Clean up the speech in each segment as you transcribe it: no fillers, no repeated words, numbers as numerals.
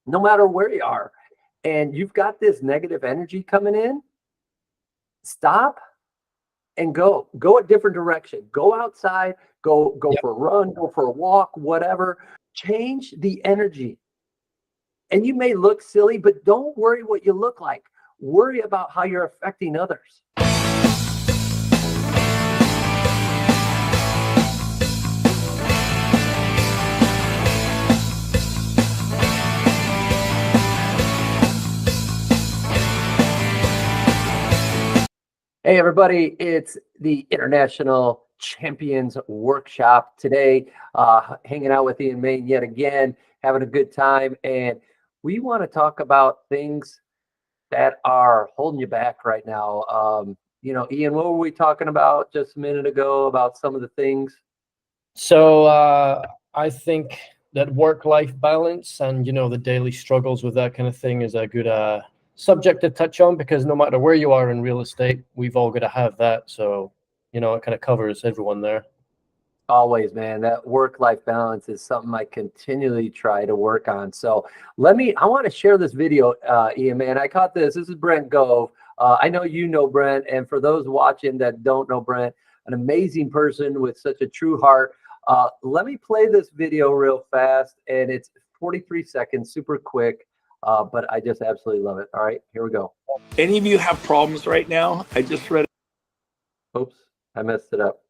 no matter where you are, and you've got this negative energy coming in, stop and go a different direction. Go outside, go Yep. for a run, go for a walk, whatever. Change the energy. And you may look silly, but don't worry what you look like. Worry about how you're affecting others. Hey, everybody, it's the International Champions Workshop today. Hanging out with Ian Main yet again, having a good time. And we want to talk about things that are holding you back right now. Ian, what were we talking about just a minute ago about some of the things? So I think that work-life balance and, the daily struggles with that kind of thing is a good subject to touch on, because no matter where you are in real estate, we've all got to have that. So, it kind of covers everyone there. Always, man, that work-life balance is something I continually try to work on. So I want to share this video, Ian, man. I caught this. This is Brent Gove. I know you know Brent. And for those watching that don't know Brent, an amazing person with such a true heart. Let me play this video real fast. And it's 43 seconds, super quick. But I just absolutely love it. All right, here we go. Any of you have problems right now? I just read. Oops, I messed it up.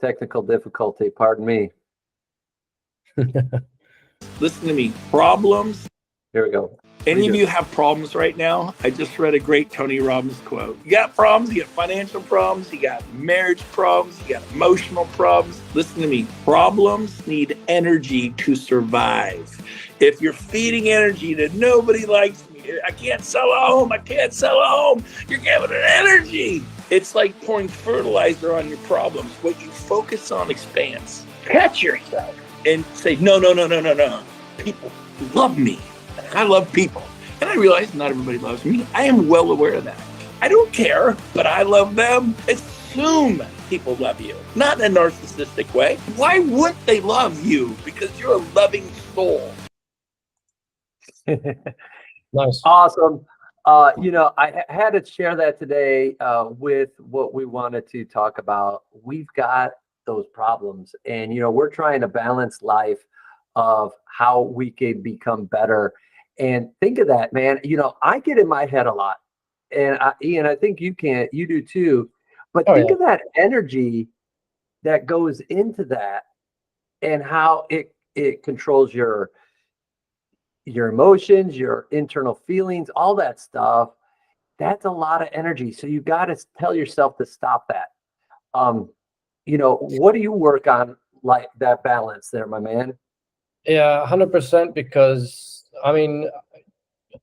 Technical difficulty, pardon me. Listen to me. Problems. Here we go. Any of you have problems right now? I just read a great Tony Robbins quote. You got problems, you got financial problems, you got marriage problems, you got emotional problems. Listen to me. Problems need energy to survive. If you're feeding energy that nobody likes me, I can't sell a home, I can't sell a home, you're giving it energy. It's like pouring fertilizer on your problems. What you focus on expands. Catch yourself and say, no. People love me. I love people. And I realize not everybody loves me. I am well aware of that. I don't care, but I love them. Assume people love you. Not in a narcissistic way. Why wouldn't they love you? Because you're a loving soul. Nice. Awesome. I had to share that today with what we wanted to talk about. We've got those problems, and we're trying to balance life of how we can become better. And think of that, man. I get in my head a lot, and Ian, I think you do too. But think of that energy that goes into that, and how it controls your emotions, your internal feelings, all that stuff. That's a lot of energy. So you got to tell yourself to stop that. What do you work on, like that balance there, my man? Yeah, 100%, because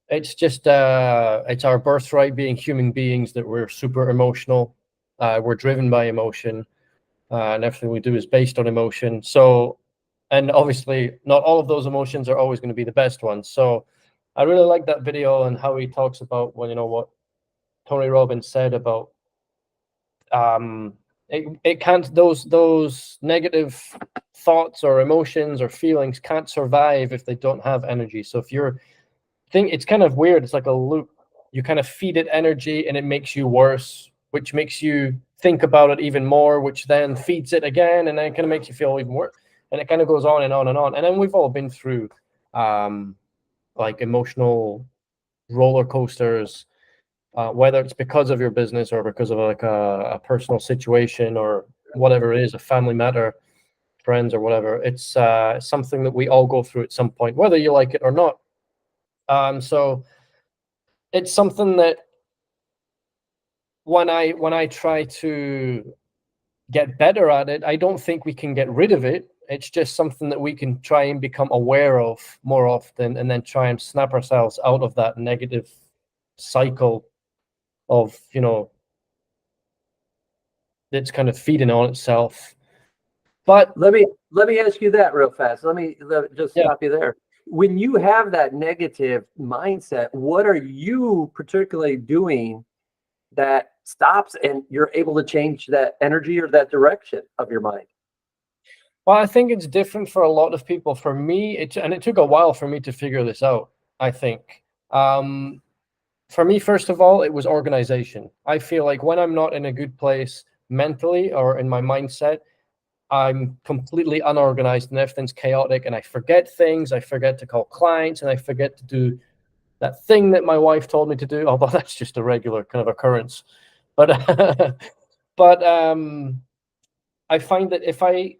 it's just it's our birthright being human beings that we're super emotional. We're driven by emotion, and everything we do is based on emotion. So, and obviously not all of those emotions are always going to be the best ones. So I really like that video and how he talks about, what Tony Robbins said about it can't, those negative thoughts or emotions or feelings can't survive if they don't have energy. So if you're it's kind of weird. It's like a loop. You kind of feed it energy and it makes you worse, which makes you think about it even more, which then feeds it again, and then it kind of makes you feel even worse. And it kind of goes on and on and on. And then we've all been through like emotional roller coasters, whether it's because of your business or because of like a personal situation or whatever it is, a family matter, friends or whatever. It's something that we all go through at some point, whether you like it or not. So it's something that when I try to get better at it, I don't think we can get rid of it. It's just something that we can try and become aware of more often, and then try and snap ourselves out of that negative cycle of, it's kind of feeding on itself. But let me ask you that real fast. Let me just stop you there. When you have that negative mindset, what are you particularly doing that stops and you're able to change that energy or that direction of your mind? Well, I think it's different for a lot of people. For me, it took a while for me to figure this out, I think. For me, first of all, it was organization. I feel like when I'm not in a good place mentally or in my mindset, I'm completely unorganized and everything's chaotic, and I forget things. I forget to call clients, and I forget to do that thing that my wife told me to do, although that's just a regular kind of occurrence. But but I find that if I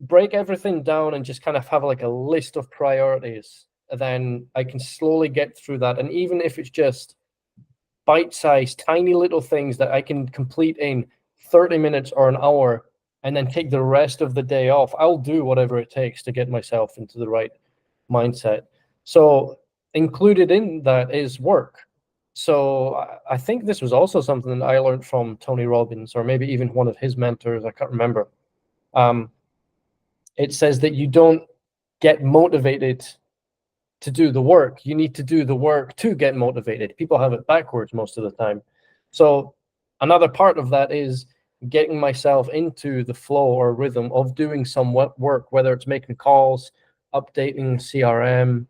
break everything down and just kind of have like a list of priorities, then I can slowly get through that. And even if it's just bite-sized, tiny little things that I can complete in 30 minutes or an hour, and then take the rest of the day off, I'll do whatever it takes to get myself into the right mindset. So included in that is work. So I think this was also something that I learned from Tony Robbins, or maybe even one of his mentors. I can't remember. It says that you don't get motivated to do the work. You need to do the work to get motivated. People have it backwards most of the time. So another part of that is getting myself into the flow or rhythm of doing some work, whether it's making calls, updating CRM,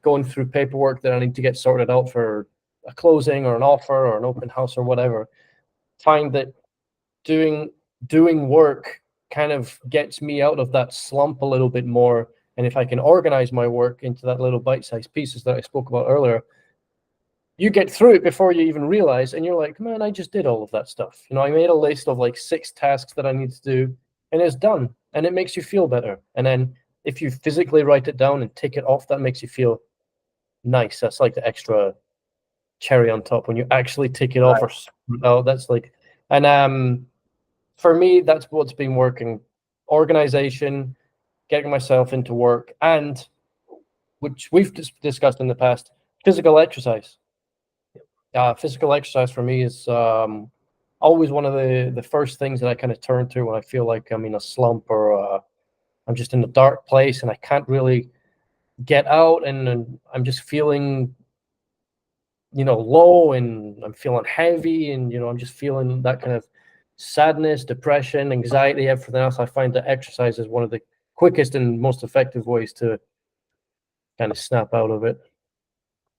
going through paperwork that I need to get sorted out for a closing or an offer or an open house or whatever. Find that doing work kind of gets me out of that slump a little bit more. And if I can organize my work into that little bite-sized pieces that I spoke about earlier, you get through it before you even realize, and you're like, man, I just did all of that stuff. I made a list of like 6 tasks that I need to do, and it's done, and it makes you feel better. And then if you physically write it down and tick it off, that makes you feel nice. That's like the extra cherry on top when you actually tick it off. Or oh, that's like, and for me, that's what's been working: organization, getting myself into work, and which we've discussed in the past, physical exercise. Physical exercise for me is always one of the first things that I kind of turn to when I feel like I'm in a slump, or I'm just in a dark place and I can't really get out, and I'm just feeling, low, and I'm feeling heavy, and I'm just feeling that kind of sadness, depression, anxiety, everything else. I find that exercise is one of the quickest and most effective ways to kind of snap out of it.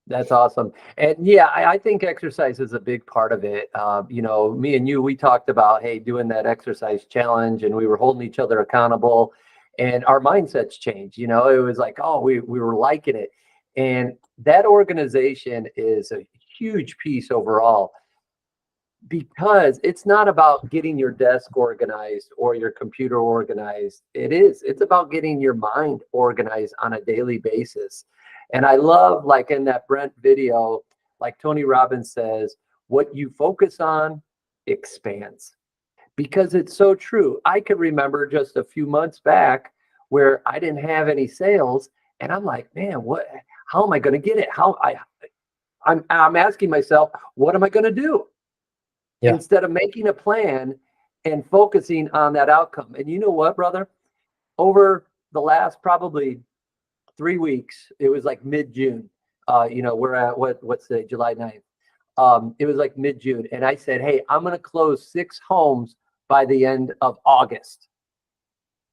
That's awesome. And yeah, I think exercise is a big part of it. Me and you, we talked about, hey, doing that exercise challenge, and we were holding each other accountable, and our mindsets changed. It was like, oh, we were liking it. And that organization is a huge piece overall, because it's not about getting your desk organized or your computer organized. It's about getting your mind organized on a daily basis. And I love, like in that Brent video, like Tony Robbins says, what you focus on expands, because it's so true. I could remember just a few months back where I didn't have any sales, and I'm like, man, how am I going to get it? I'm asking myself, what am I going to do? Yeah. Instead of making a plan and focusing on that outcome. And you know what, brother? Over the last probably 3 weeks, it was like mid-June. We're at what's today, July 9th. It was like mid-June. And I said, hey, I'm going to close 6 homes by the end of August,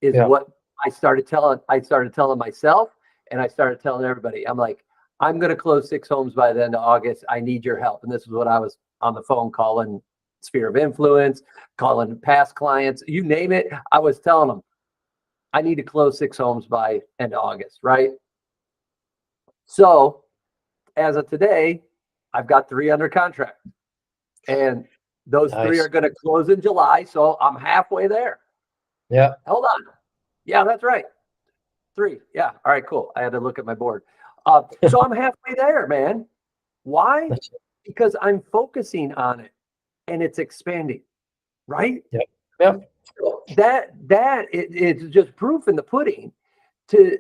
is what I started telling myself, and I started telling everybody. I'm like, I'm going to close 6 homes by the end of August. I need your help. And this is what I was on the phone calling sphere of influence, calling past clients, you name it. I was telling them, I need to close 6 homes by end of August, right? So as of today, I've got 3 under contract, and those nice. 3 are going to close in July. So I'm halfway there. Yeah. Hold on. Yeah, that's right. 3. Yeah. All right, cool. I had to look at my board. So I'm halfway there, man. Why? Because I'm focusing on it, and it's expanding, right? Yeah. Yeah. So it's just proof in the pudding to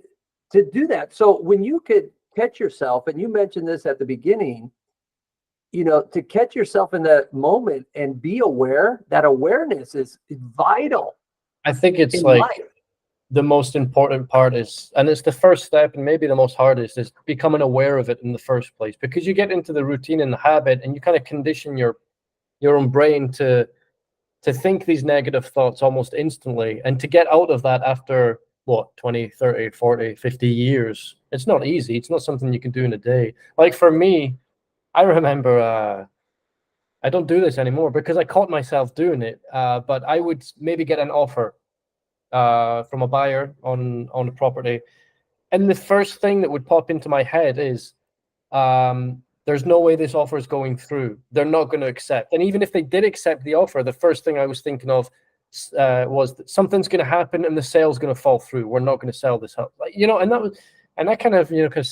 do that. So when you could catch yourself, and you mentioned this at the beginning, to catch yourself in that moment and be aware, that awareness is vital. I think it's like life. The most important part is, and it's the first step, and maybe the most hardest, is becoming aware of it in the first place, because you get into the routine and the habit, and you kind of condition your own brain to to think these negative thoughts almost instantly and to get out of that after what, 20, 30, 40, 50 years. It's not easy. It's not something you can do in a day. Like for me, I remember, I don't do this anymore because I caught myself doing it. But I would maybe get an offer from a buyer on a property. And the first thing that would pop into my head is, there's no way this offer is going through. They're not going to accept. And even if they did accept the offer, the first thing I was thinking of was that something's going to happen and the sale's going to fall through. We're not going to sell this house. Like, and I kind of, kind of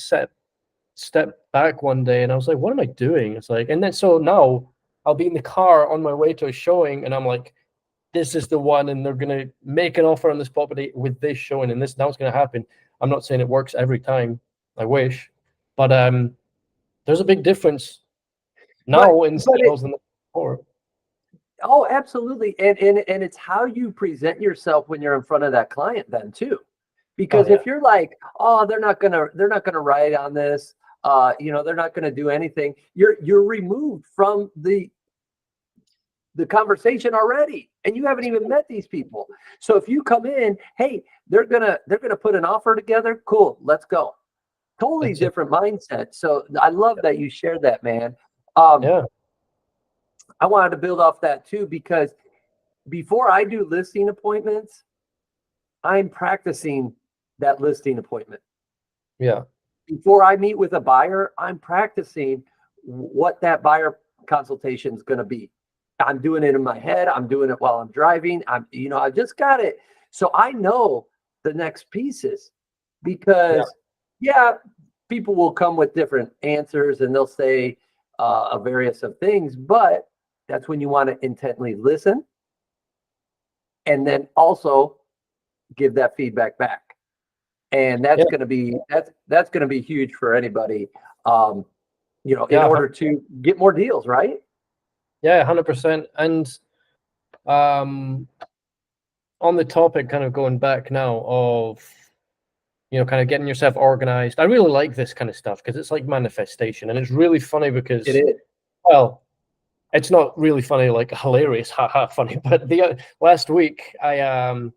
stepped back one day and I was like, what am I doing? It's like, and then so now I'll be in the car on my way to a showing and I'm like, this is the one, and they're going to make an offer on this property with this showing, and this now it's going to happen. I'm not saying it works every time. I wish, but there's a big difference now in sales than before. Oh, absolutely. And it's how you present yourself when you're in front of that client then too. Because if you're like, oh, they're not gonna write on this, they're not gonna do anything, you're removed from the conversation already, and you haven't even met these people. So if you come in, hey, they're gonna put an offer together, cool, let's go. Totally different mindset. So I love that you shared that, man. I wanted to build off that too, because before I do listing appointments, I'm practicing that listing appointment. Yeah. Before I meet with a buyer, I'm practicing what that buyer consultation is going to be. I'm doing it in my head. I'm doing it while I'm driving. I just got it. So I know the next pieces, because people will come with different answers and they'll say a various of things, but that's when you want to intently listen and then also give that feedback back. And that's going to be, that's going to be huge for anybody, in order to get more deals, right? Yeah, 100%. And on the topic, kind of going back now of, kind of getting yourself organized. I really like this kind of stuff because it's like manifestation, and it's really funny because it is. Well, it's not really funny, like hilarious, haha, funny. But the last week, I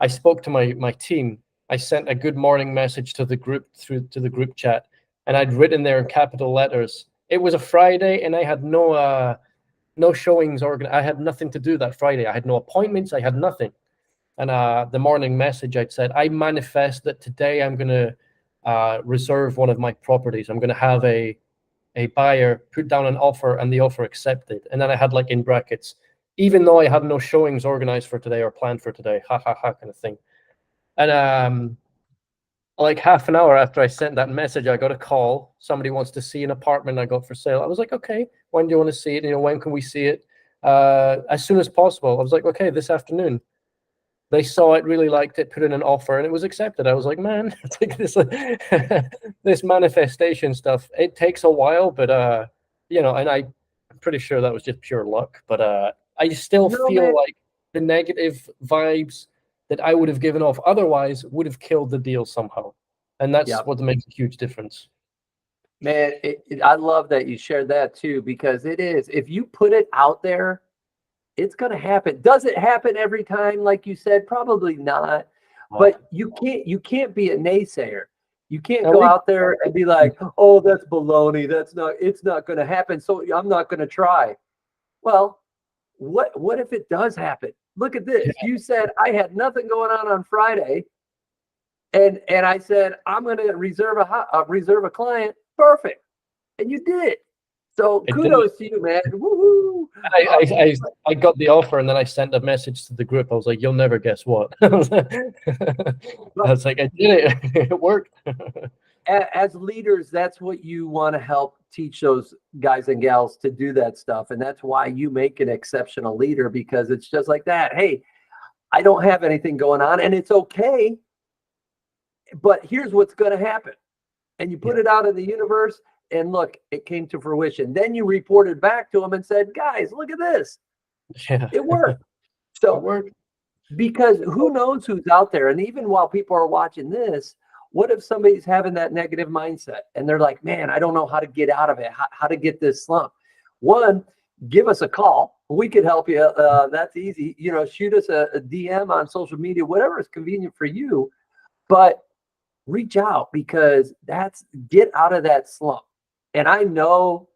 spoke to my team. I sent a good morning message to the group through to the group chat, and I'd written there in capital letters. It was a Friday, and I had no showings I had nothing to do that Friday. I had no appointments. I had nothing. And the morning message, I'd said, I manifest that today I'm going to reserve one of my properties. I'm going to have a buyer put down an offer and the offer accepted. And then I had like in brackets, even though I had no showings organized for today or planned for today, ha, ha, ha, kind of thing. And like half an hour after I sent that message, I got a call. Somebody wants to see an apartment I got for sale. I was like, okay, when do you want to see it? When can we see it? As soon as possible. I was like, okay, this afternoon. They saw it, really liked it, put in an offer, and it was accepted. I was like, man, it's like this manifestation stuff, it takes a while, but and I'm pretty sure that was just pure luck. But I still feel like the negative vibes that I would have given off otherwise would have killed the deal somehow. And that's what makes a huge difference. Man, I love that you shared that too, because it is, if you put it out there, it's going to happen. Does it happen every time? Like you said, probably not, but you can't be a naysayer. You can't go out there and be like, oh, that's baloney. It's not going to happen. So I'm not going to try. Well, what if it does happen? Look at this. You said I had nothing going on Friday. And I said, I'm going to reserve a client. Perfect. And you did. So kudos to you, man. Woo-hoo. I got the offer, and then I sent a message to the group. I was like, you'll never guess what. I was like, I did it. It worked. As leaders, that's what you want to help teach those guys and gals to do, that stuff. And that's why you make an exceptional leader, because it's just like that. Hey, I don't have anything going on, and it's okay, but here's what's going to happen. And you put it out in the universe, and look, it came to fruition. Then you reported back to them and said, guys, look at this. Yeah. It worked. So it worked. Because who knows who's out there? And even while people are watching this, what if somebody's having that negative mindset and they're like, man, I don't know how to get out of it, how to get this slump? One, give us a call. We could help you. That's easy. Shoot us a DM on social media, whatever is convenient for you. But reach out, because get out of that slump. And I know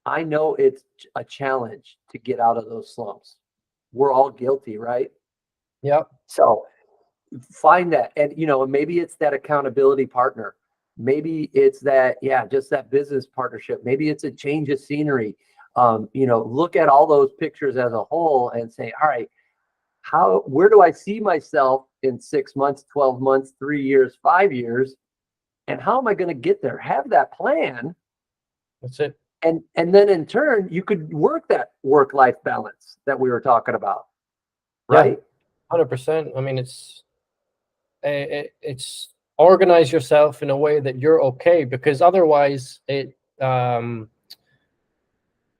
it's a challenge to get out of those slumps. We're all guilty, right? Yeah. So find that. And, maybe it's that accountability partner. Maybe it's that, just that business partnership. Maybe it's a change of scenery. Look at all those pictures as a whole and say, all right, where do I see myself in 6 months, 12 months, 3 years, 5 years? And how am I going to get there? Have that plan. That's it. And then in turn, you could work that work-life balance that we were talking about. Right? 100%. I mean, it's organize yourself in a way that you're okay, because otherwise it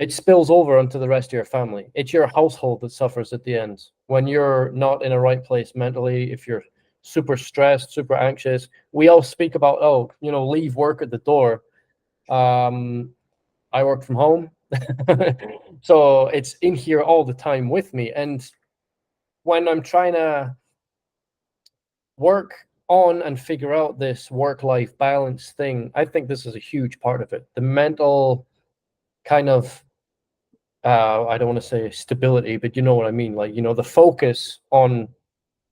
spills over onto the rest of your family. It's your household that suffers at the end when you're not in a right place mentally. If you're super stressed, super anxious, we all speak about, leave work at the door. I work from home, so it's in here all the time with me. And when I'm trying to work on and figure out this work-life balance thing, I think this is a huge part of it. The mental kind of, I don't want to say stability, but you know what I mean? Like, the focus on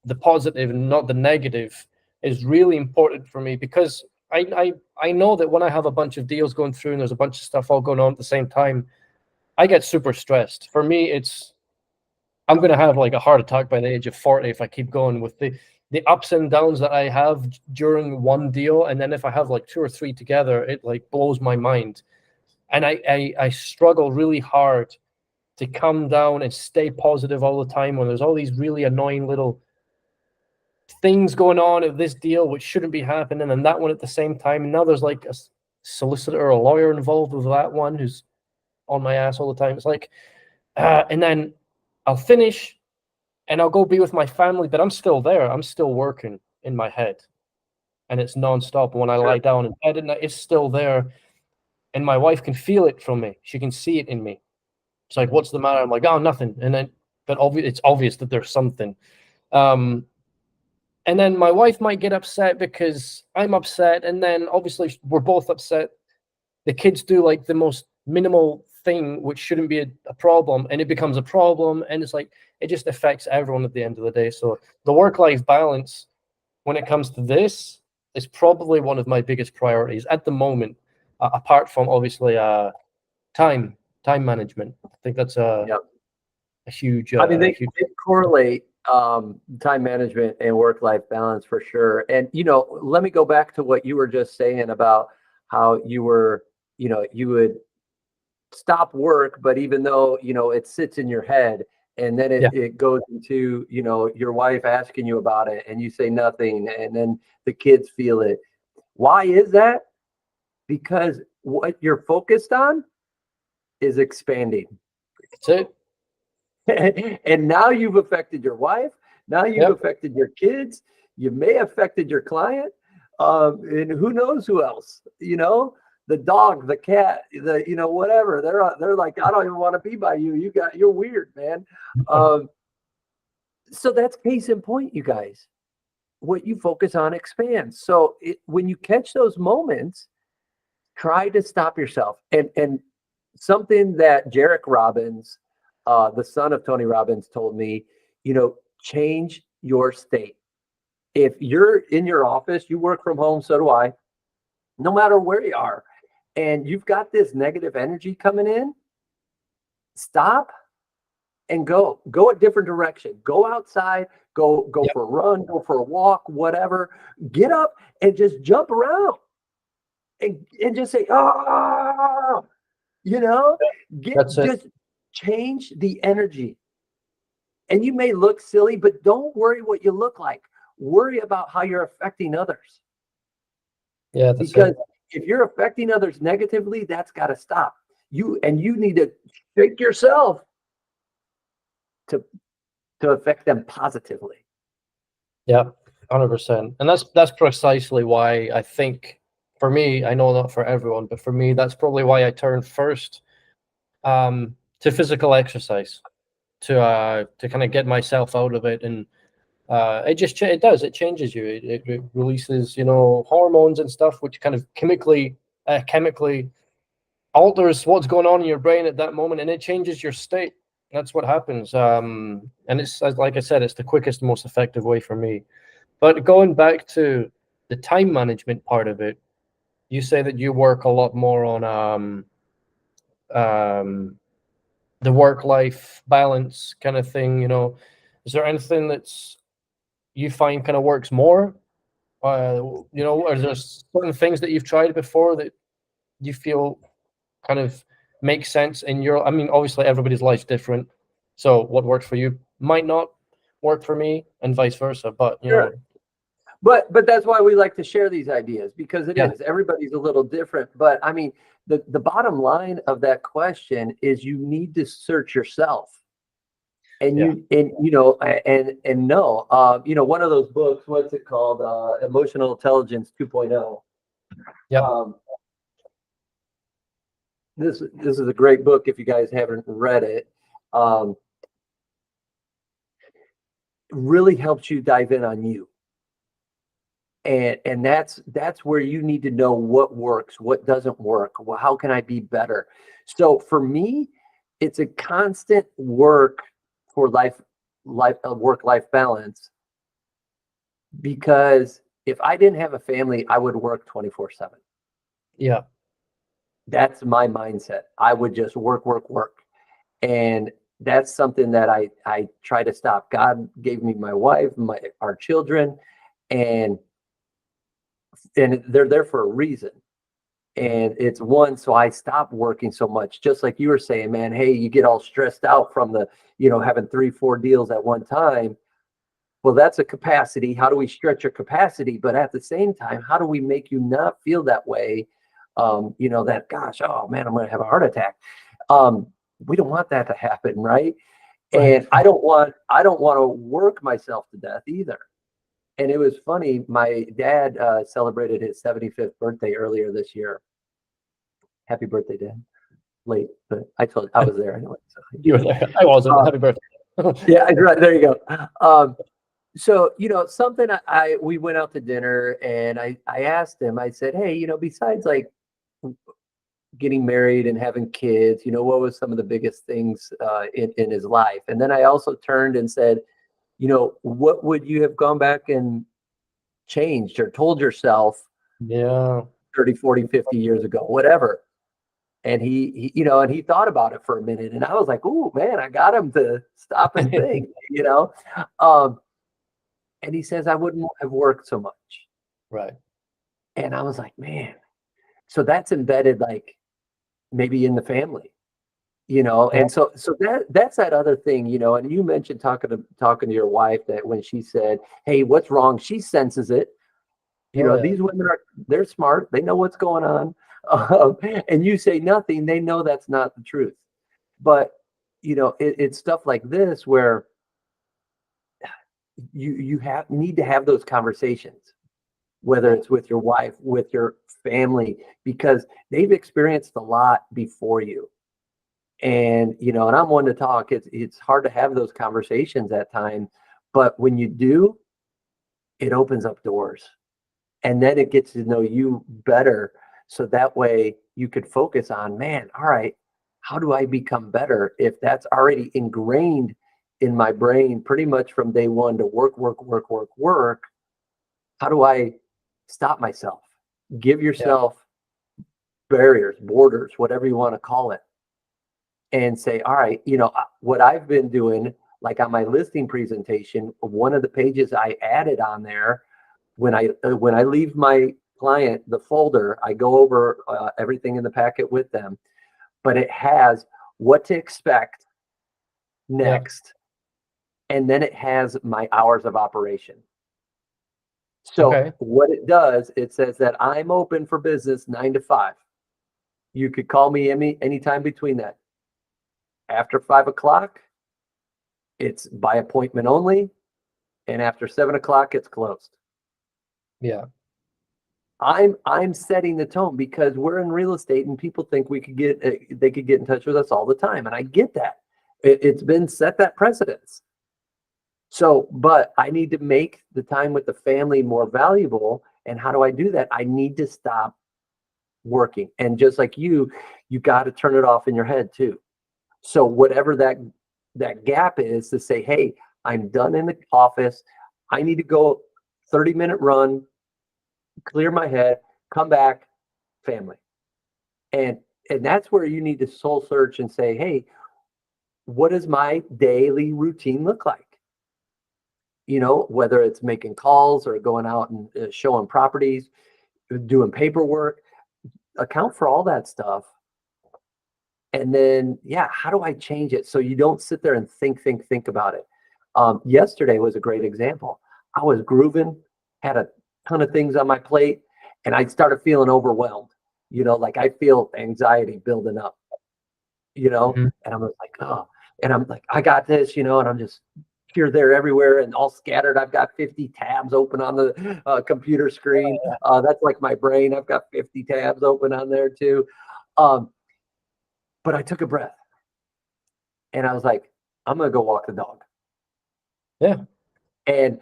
the positive and not the negative is really important for me, because I know that when I have a bunch of deals going through and there's a bunch of stuff all going on at the same time, I get super stressed. For me, I'm going to have like a heart attack by the age of 40 if I keep going with the ups and downs that I have during one deal. And then if I have like 2 or 3 together, it like blows my mind. And I struggle really hard to come down and stay positive all the time when there's all these really annoying little things going on in this deal which shouldn't be happening, and that one at the same time. And now there's like a solicitor or a lawyer involved with that one who's on my ass all the time. It's like, and then I'll finish and I'll go be with my family, but I'm still there. I'm still working in my head, and it's nonstop. When I lie down in bed at night, it's still there. And my wife can feel it from me. She can see it in me. It's like, what's the matter? I'm like, oh, nothing. And then, but it's obvious that there's something. And then my wife might get upset because I'm upset. And then obviously we're both upset. The kids do like the most minimal thing, which shouldn't be a problem. And it becomes a problem. And it's like, it just affects everyone at the end of the day. So the work-life balance, when it comes to this, is probably one of my biggest priorities at the moment, apart from obviously time management. I think that's a huge. I mean, they correlate, time management and work-life balance for sure. And, let me go back to what you were just saying about how you were, you would stop work, but even though, it sits in your head, and then it goes into, your wife asking you about it, and you say nothing, and then the kids feel it. Why is that? Because what you're focused on is expanding. That's it. And now you've affected your wife. Now you've affected your kids. You may have affected your client, and who knows who else? The dog, the cat, whatever. They're like, I don't even want to be by you. You're weird, man. So that's case in point, you guys. What you focus on expands. So when you catch those moments, try to stop yourself. And something that Jarek Robbins, the son of Tony Robbins, told me, change your state. If you're in your office, you work from home, so do I, no matter where you are, and you've got this negative energy coming in, stop and go a different direction. Go outside, go for a run, go for a walk, whatever. Get up and just jump around and just say, just change the energy. And you may look silly, but don't worry what you look like. Worry about how you're affecting others. Yeah, because if you're affecting others negatively, that's got to stop. You need to shake yourself to affect them positively. Yeah, 100%. And that's precisely why I think, for me, I know not for everyone, but for me, that's probably why I turned first to physical exercise to kind of get myself out of it. And it changes you. It releases, hormones and stuff, which kind of chemically alters what's going on in your brain at that moment, and it changes your state. That's what happens. And it's, like I said, it's the quickest, most effective way for me. But going back to the time management part of it, you say that you work a lot more on the work-life balance kind of thing. Is there anything that's you find kind of works more? Are there certain things that you've tried before that you feel kind of make sense in your? I mean, obviously everybody's life's different, so what works for you might not work for me, and vice versa. But Sure. But that's why we like to share these ideas, because it is everybody's a little different. But I mean, the bottom line of that question is you need to search yourself. And one of those books, what's it called? Emotional Intelligence 2.0. Yeah. This is a great book if you guys haven't read it. Really helps you dive in on you. And that's where you need to know what works, what doesn't work. Well, how can I be better? So for me, it's a constant work for work-life balance, because if I didn't have a family, I would work 24/7. Yeah. That's my mindset. I would just work, work, work. And that's something that I try to stop. God gave me my wife, our children, and they're there for a reason. And it's one, so I stop working so much. Just like you were saying, man, hey, you get all stressed out from having 3-4 deals at one time. Well, that's a capacity. How do we stretch your capacity? But at the same time, how do we make you not feel that way? That, gosh, oh man, I'm going to have a heart attack. We don't want that to happen, right? And I don't want to work myself to death either. And it was funny. My dad celebrated his 75th birthday earlier this year. Happy birthday, Dad. Late, but I told you I was there anyway. So You were there. I wasn't. Happy birthday. Yeah, right. There you go. So, something we went out to dinner, and I asked him, I said, hey, besides like getting married and having kids, what was some of the biggest things in his life? And then I also turned and said, what would you have gone back and changed or told yourself 30, 40, 50 years ago, whatever? And he thought about it for a minute, and I was like, "Ooh, man, I got him to stop and think," And he says, "I wouldn't have worked so much." Right. And I was like, "Man," so that's embedded, like maybe in the family, And so that's that other thing, And you mentioned talking to your wife, that when she said, "Hey, what's wrong?" She senses it. These women they're smart. They know what's going on. And you say nothing, they know that's not the truth. But, it's stuff like this where you need to have those conversations, whether it's with your wife, with your family, because they've experienced a lot before you. And, and I'm one to talk. It's hard to have those conversations at times, but when you do, it opens up doors. And then it gets to know you better. So that way you could focus on, man, all right, how do I become better? If that's already ingrained in my brain pretty much from day one to work, work, work, work, work, how do I stop myself? Give yourself barriers, borders, whatever you want to call it, and say, all right, what I've been doing, like on my listing presentation, one of the pages I added on there, when I leave my client the folder, I go over everything in the packet with them, but it has what to expect next, and then it has my hours of operation. So what it does, it says that I'm open for business 9 to 5. You could call me anytime between that. After 5 o'clock, it's by appointment only, and after 7 o'clock, it's closed. Yeah. I'm setting the tone because we're in real estate and people think they could get in touch with us all the time, and I get that. It's been set that precedence. So, but I need to make the time with the family more valuable. And how do I do that? I need to stop working. And just like you got to turn it off in your head too. So whatever that gap is, to say, hey, I'm done in the office. I need to go 30-minute run, clear my head, come back, family. And that's where you need to soul search and say, hey, what does my daily routine look like? Whether it's making calls or going out and showing properties, doing paperwork, account for all that stuff. And then, yeah, how do I change it so you don't sit there and think about it? Yesterday was a great example. I was grooving, had a ton of things on my plate, and I started feeling overwhelmed. Like I feel anxiety building up, Mhm. and I'm like, oh, and I'm like, I got this, and I'm just here, there, everywhere, and all scattered. I've got 50 tabs open on the computer screen. That's like my brain. I've got 50 tabs open on there too. But I took a breath and I was like, I'm going to go walk the dog. Yeah. And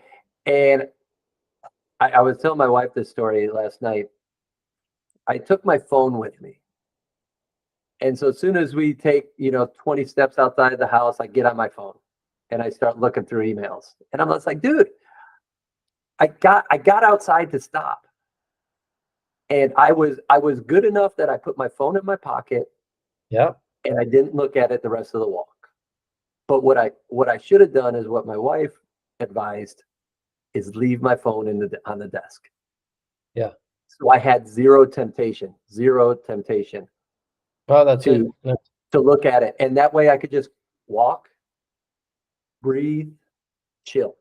I was telling my wife this story last night. I took my phone with me. And so as soon as we take, 20 steps outside the house, I get on my phone and I start looking through emails. And I'm just like, dude, I got outside to stop. And I was good enough that I put my phone in my pocket. Yeah. And I didn't look at it the rest of the walk. But what I should have done is what my wife advised, is leave my phone on the desk. Yeah. So I had zero temptation Oh, that's it. to look at it. And that way I could just walk, breathe, chill,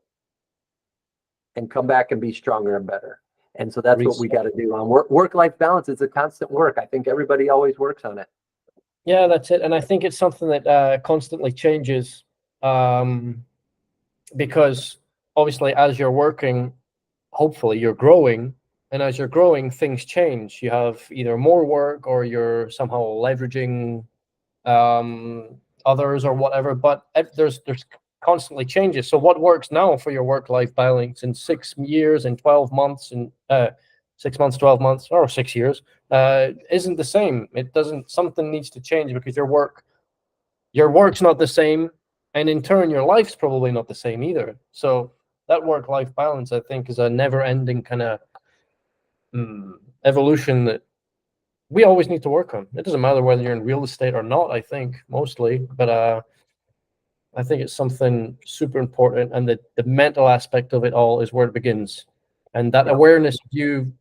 and come back and be stronger and better. And so that's what we got to do on work-life balance. It's a constant work. I think everybody always works on it. Yeah, that's it. And I think it's something that constantly changes, because obviously as you're working, hopefully you're growing. And as you're growing, things change. You have either more work or you're somehow leveraging others or whatever. But there's constantly changes. So what works now for your work-life balance in 6 years and 12 months and 6 months, 12 months, or 6 years isn't the same. It doesn't. Something needs to change because your work's not the same, and in turn, your life's probably not the same either. So that work-life balance, I think, is a never-ending kind of evolution that we always need to work on. It doesn't matter whether you're in real estate or not, I think, mostly, but I think it's something super important, and the mental aspect of it all is where it begins. And that awareness of you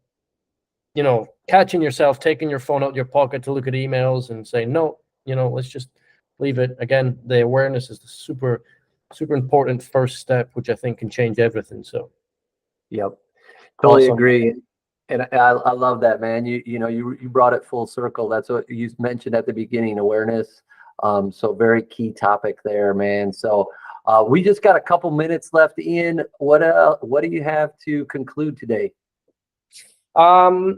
catching yourself, taking your phone out of your pocket to look at emails and say, no, let's just leave it. Again, the awareness is the super, super important first step, which I think can change everything. So, yep, totally awesome. agree. And I love that, man. You brought it full circle. That's what you mentioned at the beginning, awareness. So very key topic there, man. So we just got a couple minutes left in. What do you have to conclude today? I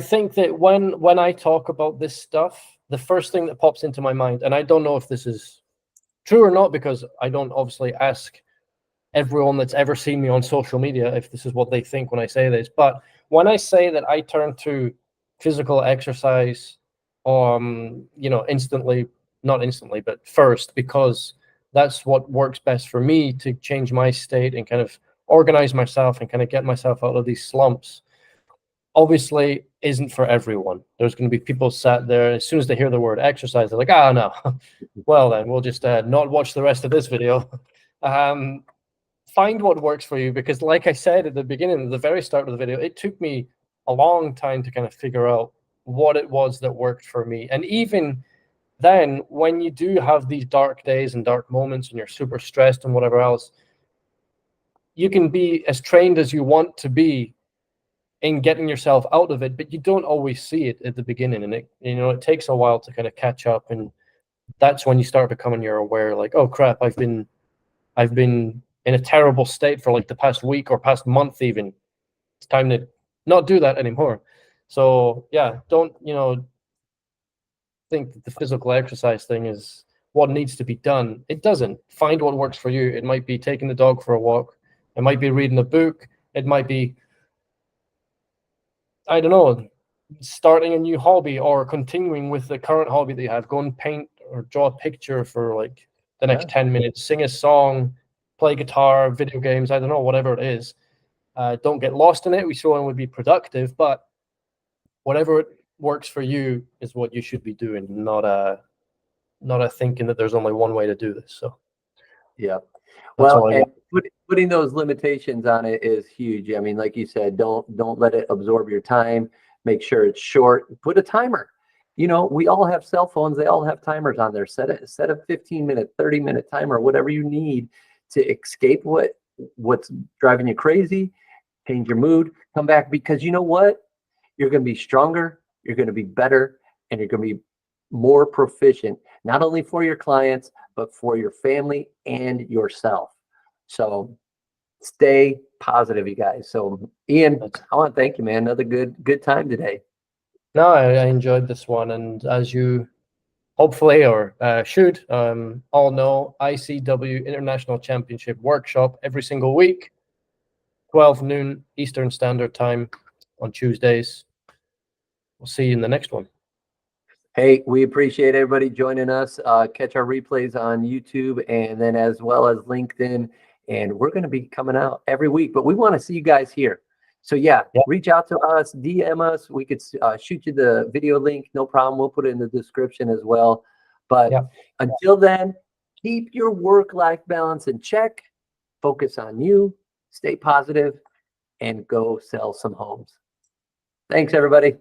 think that when I talk about this stuff, the first thing that pops into my mind, and I don't know if this is true or not, because I don't obviously ask everyone that's ever seen me on social media if this is what they think when I say this, but when I say that I turn to physical exercise, instantly, not instantly, but first, because that's what works best for me to change my state and kind of organize myself and kind of get myself out of these slumps, obviously isn't for everyone. There's going to be people sat there, as soon as they hear the word exercise, they're like, no. Well, then we'll just not watch the rest of this video. Find what works for you, because like I said at the beginning, at the very start of the video, it took me a long time to kind of figure out what it was that worked for me. And even then, when you do have these dark days and dark moments and you're super stressed and whatever else, you can be as trained as you want to be in getting yourself out of it, but you don't always see it at the beginning, and it takes a while to kind of catch up. And that's when you start becoming aware, like, oh crap, I've been in a terrible state for like the past week or past month even. It's time to not do that anymore. So yeah, don't, think that the physical exercise thing is what needs to be done. It doesn't. Find what works for you. It might be taking the dog for a walk. It might be reading a book. It might be, I don't know, starting a new hobby or continuing with the current hobby that you have. Go and paint or draw a picture for like the next 10 minutes, sing a song, play guitar, video games, I don't know, whatever it is. Don't get lost in it. We still would be productive, but whatever works for you is what you should be doing, not a thinking that there's only one way to do this. So yeah. that's all Well, I and got. putting those limitations on it is huge. I mean, like you said, don't let it absorb your time. Make sure it's short. Put a timer. We all have cell phones. They all have timers on there. Set a 15-minute, 30-minute timer, whatever you need to escape what's driving you crazy, change your mood, come back, because you know what? You're going to be stronger, you're going to be better, and you're going to be more proficient, not only for your clients, but for your family and yourself. So stay positive, you guys. So Ian, I want to thank you, man. Another good time today. No, I enjoyed this one. And as you hopefully or should all know, ICW International Championship Workshop every single week, 12 noon Eastern Standard Time on Tuesdays. We'll see you in the next one. Hey, we appreciate everybody joining us. Catch our replays on YouTube and then as well as LinkedIn. And we're going to be coming out every week, but we want to see you guys here. So yeah, reach out to us, DM us. We could shoot you the video link. No problem. We'll put it in the description as well. But until then, keep your work-life balance in check. Focus on you. Stay positive and go sell some homes. Thanks, everybody.